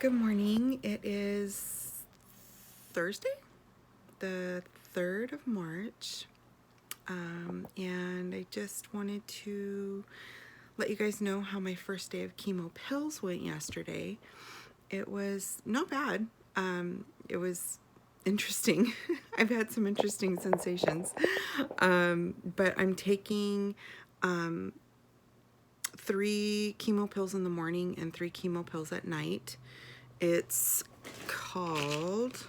Good morning. It is Thursday, the 3rd of March, and I just wanted to let you guys know how my first day of chemo pills went yesterday. It was not bad. It was interesting. I've had some interesting sensations, but I'm taking 3 chemo pills in the morning and 3 chemo pills at night. It's called,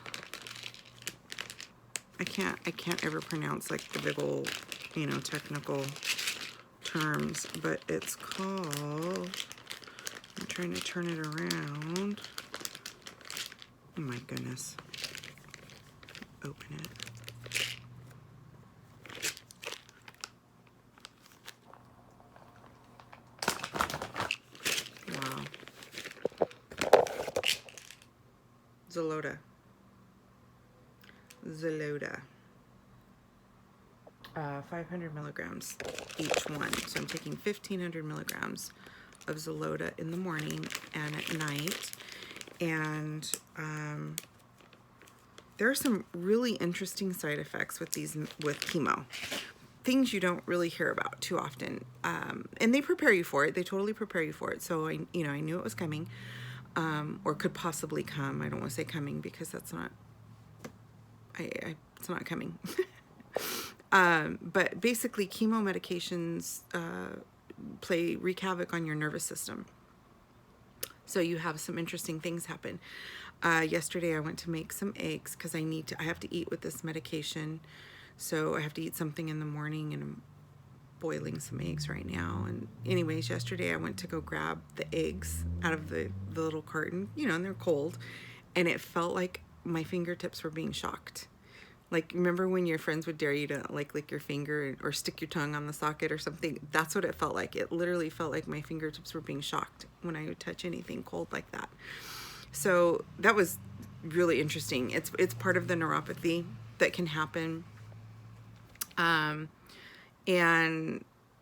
I can't ever pronounce like the big old, technical terms, but it's called, I'm trying to turn it around. Oh my goodness. Open it. Wow. Zaloda. 500 milligrams each one. So I'm taking 1,500 milligrams of Zaloda in the morning and at night. And there are some really interesting side effects with chemo. Things you don't really hear about too often. And they prepare you for it. They totally prepare you for it. So I knew it was coming, or could possibly come. I don't want to say coming because that's not, it's not coming. But basically chemo medications wreak havoc on your nervous system. So you have some interesting things happen. Yesterday I went to make some eggs because I have to eat with this medication. So I have to eat something in the morning, and I'm boiling some eggs right now. And anyways, yesterday I went to go grab the eggs out of the little carton, and they're cold. And it felt like my fingertips were being shocked. Like, remember when your friends would dare you to like lick your finger or stick your tongue on the socket or something? That's what it felt like. It literally felt like my fingertips were being shocked when I would touch anything cold like that. So that was really interesting. It's part of the neuropathy that can happen. And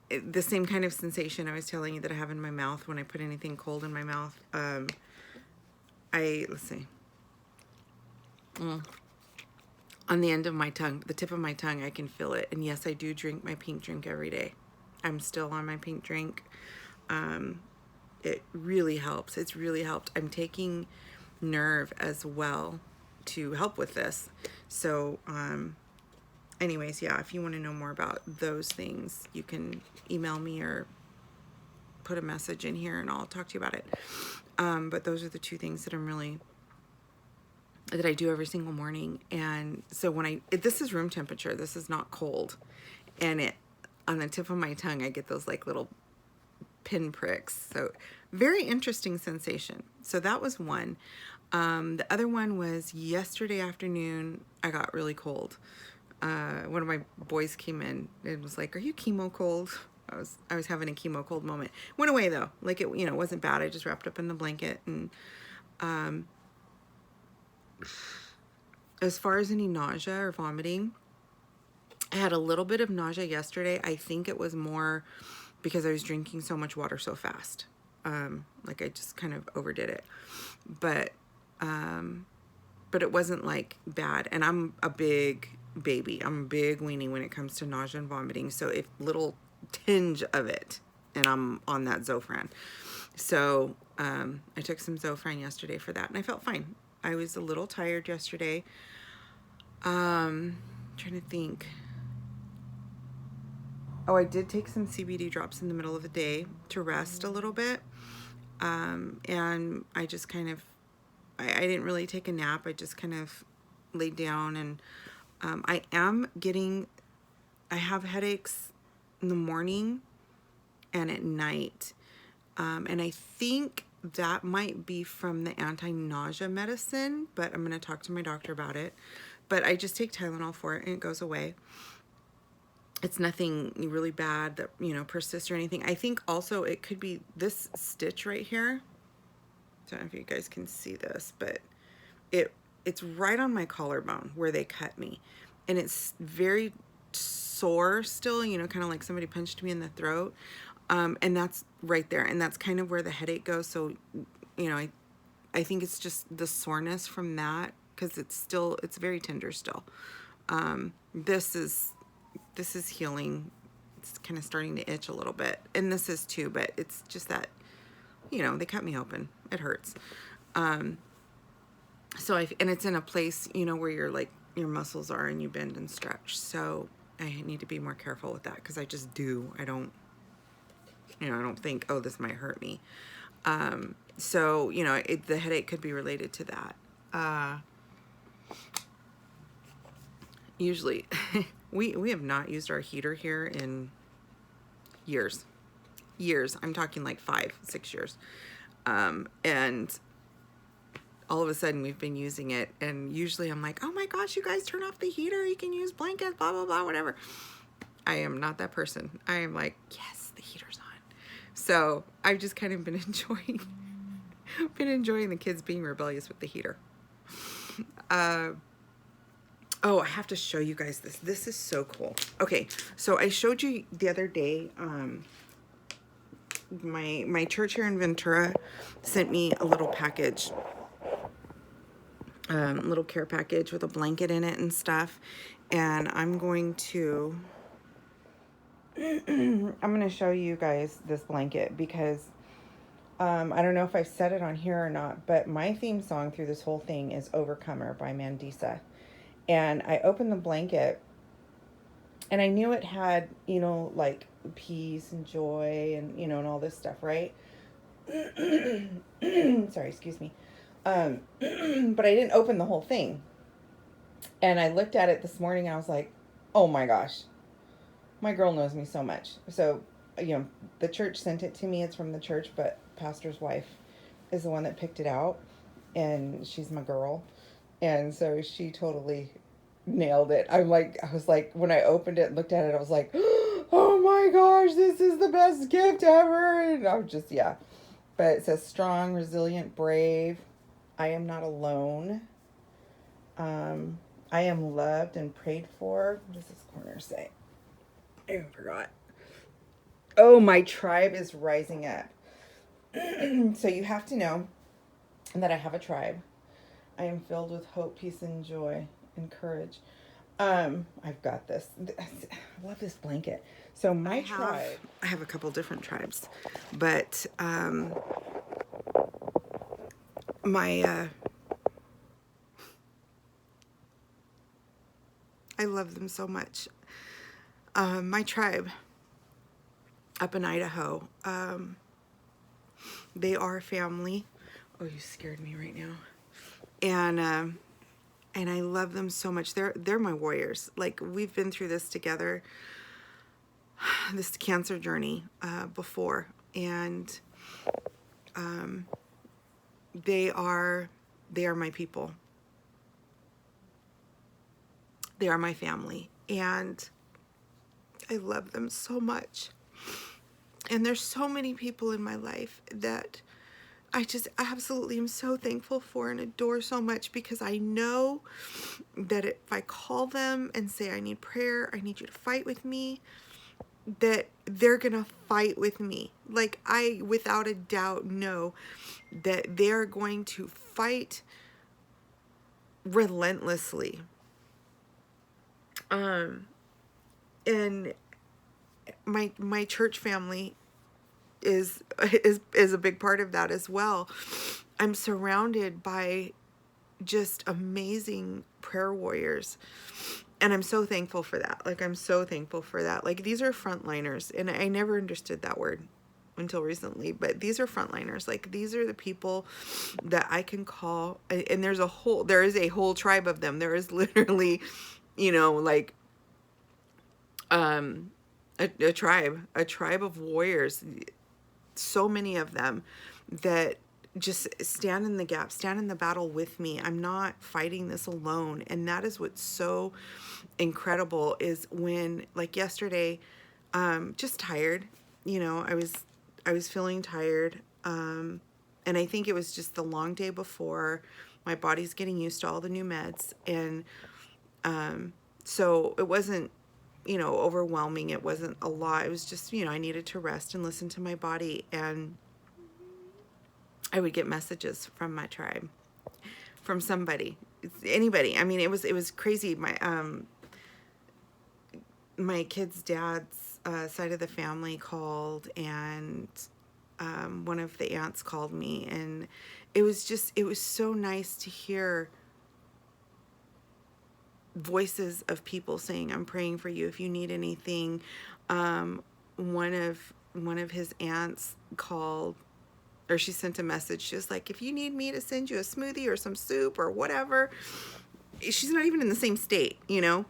the same kind of sensation I was telling you that I have in my mouth when I put anything cold in my mouth. Let's see. On the end of my tongue, the tip of my tongue, I can feel it. And yes, I do drink my pink drink every day. I'm still on my pink drink. It really helps. It's really helped. I'm taking Nerve as well to help with this. So, anyways, yeah, if you want to know more about those things, you can email me or put a message in here and I'll talk to you about it. But those are the 2 things that that I do every single morning. And so this is room temperature, this is not cold. And on the tip of my tongue, I get those like little pin pricks. So very interesting sensation. So that was one. The other one was yesterday afternoon, I got really cold. One of my boys came in and was like, "Are you chemo cold?" I was having a chemo cold moment. Went away though. Like it wasn't bad. I just wrapped up in the blanket. And as far as any nausea or vomiting, I had a little bit of nausea yesterday. I think it was more because I was drinking so much water so fast. Like I just kind of overdid it. But it wasn't like bad. And I'm a big baby. I'm a big weenie when it comes to nausea and vomiting. So if little tinge of it, and I'm on that Zofran. So I took some Zofran yesterday for that, and I felt fine. I was a little tired yesterday. Trying to think. Oh, I did take some CBD drops in the middle of the day to rest a little bit. And I just kind of, I didn't really take a nap. I just kind of laid down, and I have headaches in the morning and at night. And I think that might be from the anti-nausea medicine, but I'm going to talk to my doctor about it. But I just take Tylenol for it and it goes away. It's nothing really bad that, persists or anything. I think also it could be this stitch right here. I don't know if you guys can see this, but it's right on my collarbone where they cut me. And it's very sore still, kind of like somebody punched me in the throat. And that's right there. And that's kind of where the headache goes. So, I I think it's just the soreness from that, because it's very tender still. This is healing. It's kind of starting to itch a little bit, and this is too, but it's just that, they cut me open. It hurts. So and it's in a place, where your muscles are and you bend and stretch. So I need to be more careful with that, because I just do. I don't think, oh, this might hurt me. So, the headache could be related to that. Usually, we have not used our heater here in years. I'm talking like 5-6 years. And all of a sudden we've been using it, and usually I'm like, oh my gosh, you guys turn off the heater, you can use blankets, blah, blah, blah, whatever. I am not that person. I am like, yes, the heater's on. So I've just kind of been enjoying the kids being rebellious with the heater. Oh, I have to show you guys this. This is so cool. Okay, so I showed you the other day, my church here in Ventura sent me a little package, little care package with a blanket in it and stuff. And I'm going to show you guys this blanket, because I don't know if I've said it on here or not, but my theme song through this whole thing is Overcomer by Mandisa. And I opened the blanket, and I knew it had, like peace and joy and, and all this stuff, right? Sorry, excuse me. But I didn't open the whole thing. And I looked at it this morning, and I was like, oh my gosh, my girl knows me so much. So, the church sent it to me. It's from the church, but pastor's wife is the one that picked it out, and she's my girl. And so she totally nailed it. I was like, when I opened it and looked at it, I was like, oh my gosh, this is the best gift ever. And I was just, yeah. But it says strong, resilient, brave. I am not alone. I am loved and prayed for. What does this corner say? I forgot. Oh, my tribe is rising up. So you have to know that I have a tribe. I am filled with hope, peace, and joy, and courage. I've got this. I love this blanket. So my tribe. I have a couple different tribes, but I love them so much. My tribe up in Idaho, they are family. Oh, you scared me right now. And I love them so much. They're my warriors. Like, we've been through this together, this cancer journey before, and they are my people. They are my family, and I love them so much. And there's so many people in my life that I just absolutely am so thankful for and adore so much, because I know that if I call them and say, I need prayer, I need you to fight with me, that they're going to fight with me. Like, I, without a doubt, know that they're going to fight relentlessly. And my church family is a big part of that as well. I'm surrounded by just amazing prayer warriors, and I'm so thankful for that. Like, I'm so thankful for that. Like, these are frontliners, and I never understood that word until recently, but these are frontliners. Like, these are the people that I can call, and there is a whole tribe of them. There is literally, like, a tribe of warriors, so many of them that just stand in the gap, stand in the battle with me. I'm not fighting this alone. And that is what's so incredible, is when, like yesterday, just tired, I was feeling tired. And I think it was just the long day before. My body's getting used to all the new meds. And, so it wasn't, overwhelming. It wasn't a lot. It was just, I needed to rest and listen to my body. And I would get messages from my tribe, from somebody, anybody. I mean, it was crazy. My kid's dad's side of the family called, and one of the aunts called me, and it was so nice to hear voices of people saying, I'm praying for you if you need anything. One of his aunts called, or she sent a message. She was like, if you need me to send you a smoothie or some soup or whatever. She's not even in the same state, you know.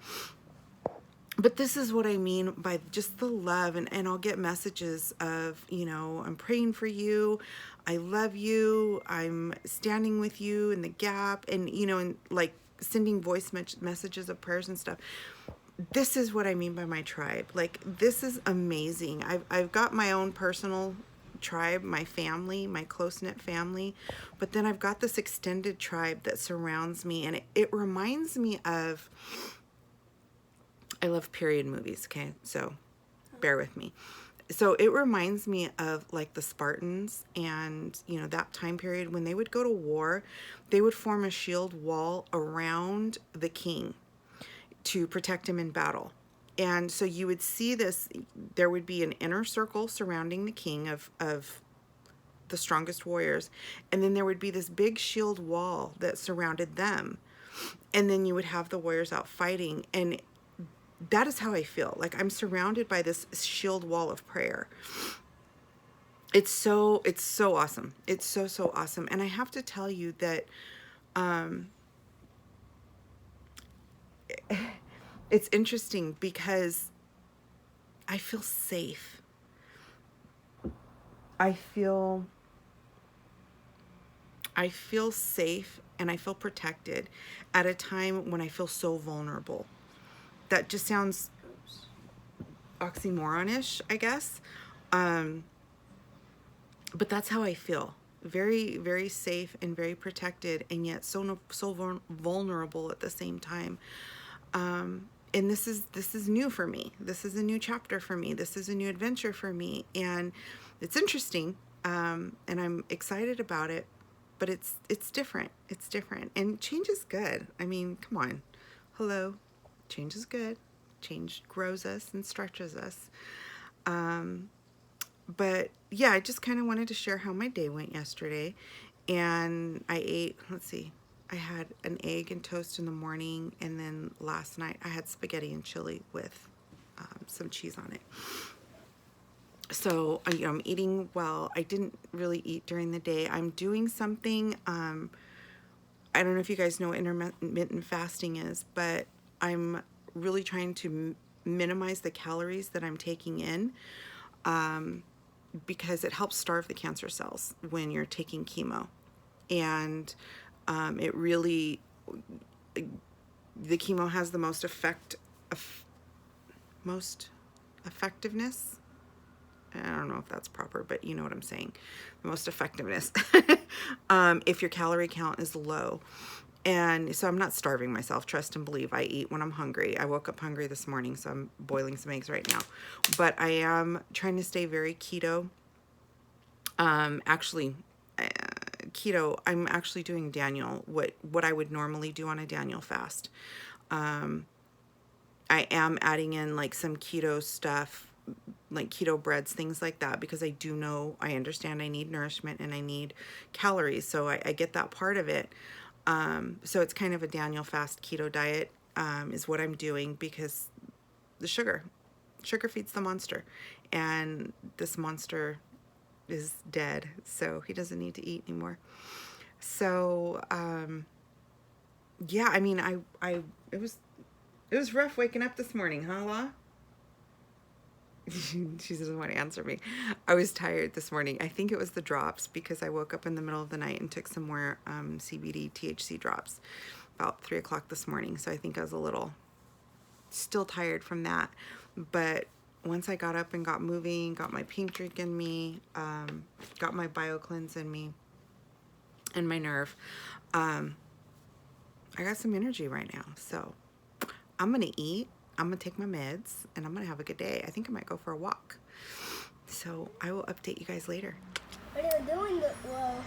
But this is what I mean by just the love, and I'll get messages of, you know, I'm praying for you, I love you, I'm standing with you in the gap, and, you know, and like sending voice messages of prayers and stuff. This is what I mean by my tribe. Like, this is amazing. I've got my own personal tribe, my family, my close-knit family, but then I've got this extended tribe that surrounds me, and it reminds me of, I love period movies, okay? So bear with me. So it reminds me of like the Spartans, and, you know, that time period when they would go to war, they would form a shield wall around the king to protect him in battle. And so you would see this, there would be an inner circle surrounding the king of the strongest warriors, and then there would be this big shield wall that surrounded them. And then you would have the warriors out fighting, and that is how I feel. Like, I'm surrounded by this shield wall of prayer. It's so awesome. It's so awesome. And I have to tell you that it's interesting because I feel safe. I feel safe, and I feel protected at a time when I feel so vulnerable. That just sounds oxymoronish, I guess. But that's how I feel. Very, very safe and very protected, and yet so vulnerable at the same time. And this is new for me. This is a new chapter for me. This is a new adventure for me, and it's interesting. And I'm excited about it. But it's different. It's different, and change is good. I mean, come on, hello. Change is good. Change grows us and stretches us. But yeah, I just kind of wanted to share how my day went yesterday. And I ate, let's see, I had an egg and toast in the morning. And then last night I had spaghetti and chili with some cheese on it. So, you know, I'm eating well. I didn't really eat during the day. I'm doing something, I don't know if you guys know what intermittent fasting is, but I'm really trying to minimize the calories that I'm taking in, because it helps starve the cancer cells when you're taking chemo. And it really, the chemo has the most effectiveness. I don't know if that's proper, but you know what I'm saying. The most effectiveness if your calorie count is low. And so I'm not starving myself. Trust and believe. I eat when I'm hungry. I woke up hungry this morning, so I'm boiling some eggs right now. But I am trying to stay very keto. Keto, I'm actually doing Daniel, what I would normally do on a Daniel fast. I am adding in like some keto stuff, like keto breads, things like that, because I understand I need nourishment and I need calories. So I get that part of it. So it's kind of a Daniel fast keto diet, is what I'm doing, because the sugar feeds the monster, and this monster is dead, so he doesn't need to eat anymore. So, yeah, I mean, it was rough waking up this morning, huh, La? She doesn't want to answer me. I was tired this morning. I think it was the drops, because I woke up in the middle of the night and took some more CBD THC drops about 3 o'clock this morning. So I think I was a little still tired from that. But once I got up and got moving, got my pink drink in me, got my BioCleanse in me, and my Nerve, I got some energy right now. So I'm going to eat. I'm going to take my meds, and I'm going to have a good day. I think I might go for a walk. So I will update you guys later. What are you doing? Well,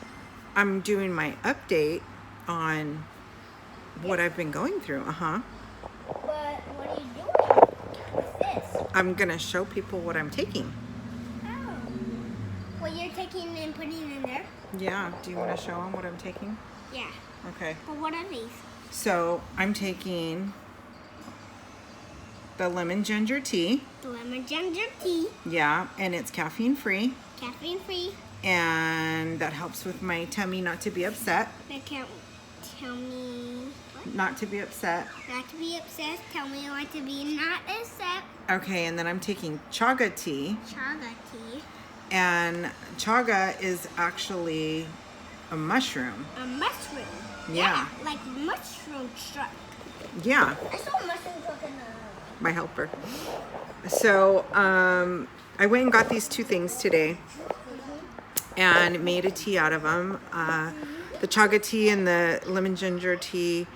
I'm doing my update on what I've been going through. But what are you doing with this? I'm gonna show people what I'm taking. Oh. What you're taking and putting in there? Yeah. Do you want to show them what I'm taking? Yeah. Okay. But what are these? So I'm taking the lemon ginger tea. The lemon ginger tea. Yeah, and it's caffeine free. Caffeine free. And that helps with my tummy not to be upset. That can't tell me what? Not to be upset. Not to be upset. Tell me what to be not upset. Okay, and then I'm taking chaga tea. Chaga tea. And chaga is actually a mushroom. A mushroom. Yeah. Like mushroom truck. Yeah. I saw a mushroom truck in My helper. So I went and got these two things today and made a tea out of them. The chaga tea and the lemon ginger tea.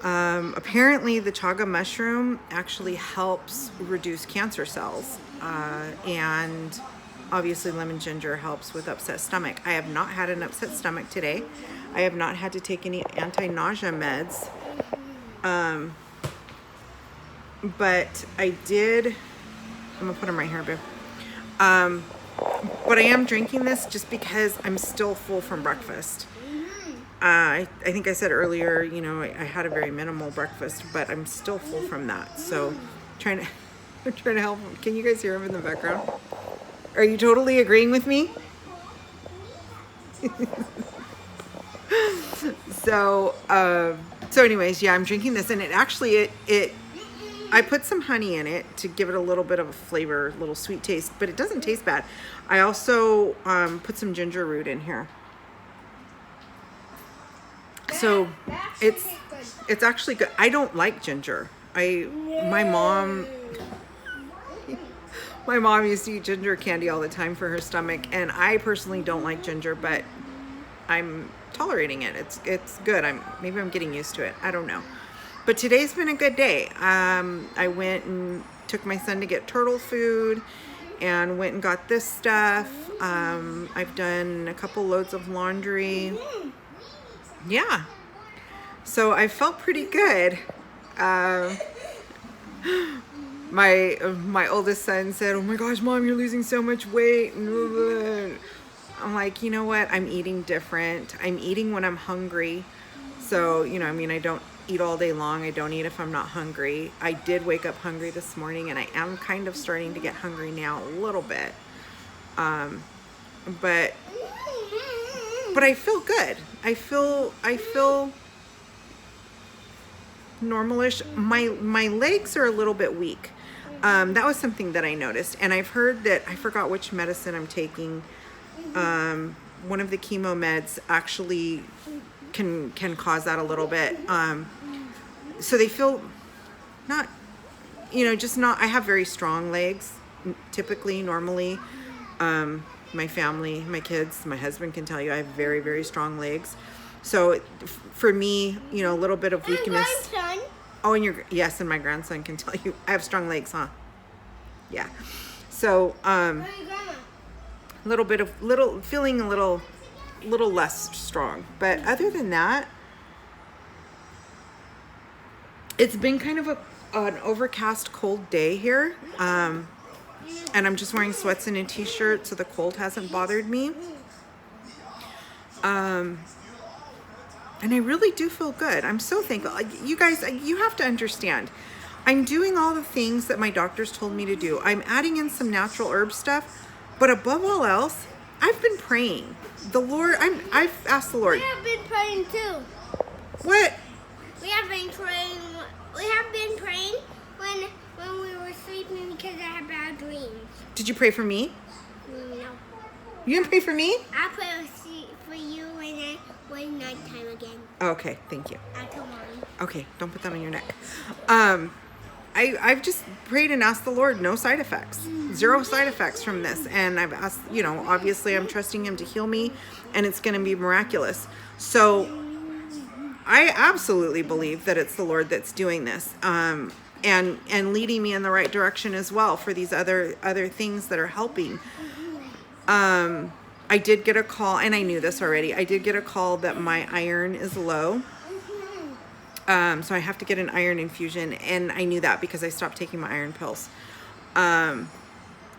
Apparently the chaga mushroom actually helps reduce cancer cells. And obviously lemon ginger helps with upset stomach. I have not had an upset stomach today. I have not had to take any anti-nausea meds. But I did, I'm gonna put them right here, boo. But I am drinking this just because I'm still full from breakfast. I think I said earlier, you know, I had a very minimal breakfast, but I'm still full from that. So I'm trying to help. Can you guys hear him in the background? Are you totally agreeing with me? So anyways, yeah, I'm drinking this, and it actually, I put some honey in it to give it a little bit of a flavor, a little sweet taste, but it doesn't taste bad. I also put some ginger root in here. So it's actually good. I don't like ginger. My mom used to eat ginger candy all the time for her stomach, and I personally don't like ginger, but I'm tolerating it. It's good. Maybe I'm getting used to it. I don't know. But today's been a good day. I went and took my son to get turtle food and went and got this stuff. I've done a couple loads of laundry. Yeah. So I felt pretty good. My oldest son said, "Oh my gosh, Mom, you're losing so much weight." I'm like, you know what? I'm eating different. I'm eating when I'm hungry. So, you know, I mean, I don't eat all day long. I don't eat if I'm not hungry. I did wake up hungry this morning, and I am kind of starting to get hungry now a little bit. But I feel good. I feel normalish. My legs are a little bit weak. That was something that I noticed, and I've heard that, I forgot which medicine I'm taking. One of the chemo meds actually can cause that a little bit. So they feel not, you know, just not, I have very strong legs, typically, normally. My family, my kids, my husband can tell you I have very, very strong legs. So for me, you know, a little bit of weakness. grandson. Oh, and yes, and my grandson can tell you I have strong legs, huh? Yeah. So, feeling a little less strong. But other than that, it's been kind of an overcast, cold day here. And I'm just wearing sweats and a t-shirt, so the cold hasn't bothered me. And I really do feel good. I'm so thankful. You guys, you have to understand. I'm doing all the things that my doctors told me to do. I'm adding in some natural herb stuff, but above all else, I've been praying. The Lord, I've asked the Lord. We have been praying too. What? We have been praying. We have been praying when we were sleeping because I had bad dreams. Did you pray for me? No. You didn't pray for me? I pray for you when nighttime again. Okay, thank you. I told Mommy. Okay, don't put them on your neck. I've just prayed and asked the Lord, no side effects, 0 side effects from this. And I've asked, you know, obviously I'm trusting him to heal me, and it's going to be miraculous. So I absolutely believe that it's the Lord that's doing this, and leading me in the right direction as well for these other things that are helping. I did get a call, and I knew this already. I did get a call that my iron is low. So I have to get an iron infusion, and I knew that because I stopped taking my iron pills.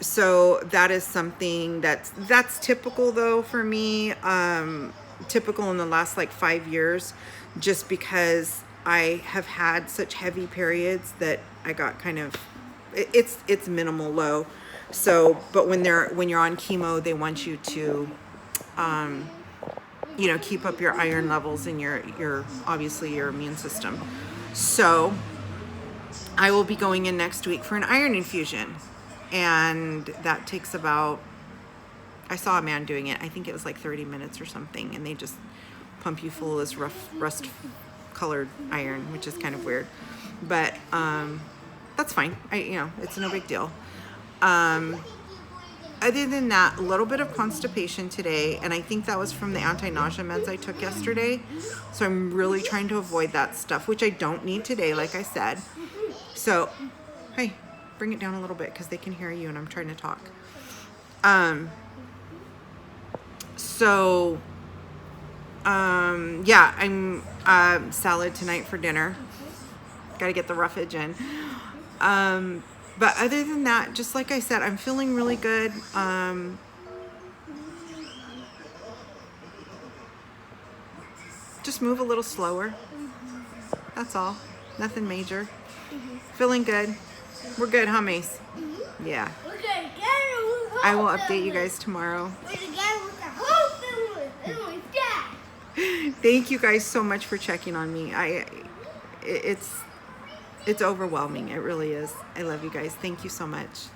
So that is something that's typical though for me. Typical in the last like 5 years, just because I have had such heavy periods that I got kind of, it's minimal low. So, but when you're on chemo, they want you to, you know, keep up your iron levels and your obviously your immune system. So I will be going in next week for an iron infusion, and that takes about, I saw a man doing it, I think it was like 30 minutes or something, and they just pump you full of this rust colored iron, which is kind of weird, but that's fine. You know, it's no big deal. Other than that, a little bit of constipation today, and I think that was from the anti-nausea meds I took yesterday, so I'm really trying to avoid that stuff, which I don't need today, like I said. So, hey, bring it down a little bit because they can hear you and I'm trying to talk. Yeah, I'm salad tonight for dinner. Got to get the roughage in. But other than that, just like I said, I'm feeling really good. Just move a little slower. That's all. Nothing major. Feeling good. We're good, huh, Mace? Yeah. We're gonna get it with the I will whole update you family. guys tomorrow. We're gonna get it with the whole family. And my dad. Thank you guys so much for checking on me. It's overwhelming. It really is. I love you guys. Thank you so much.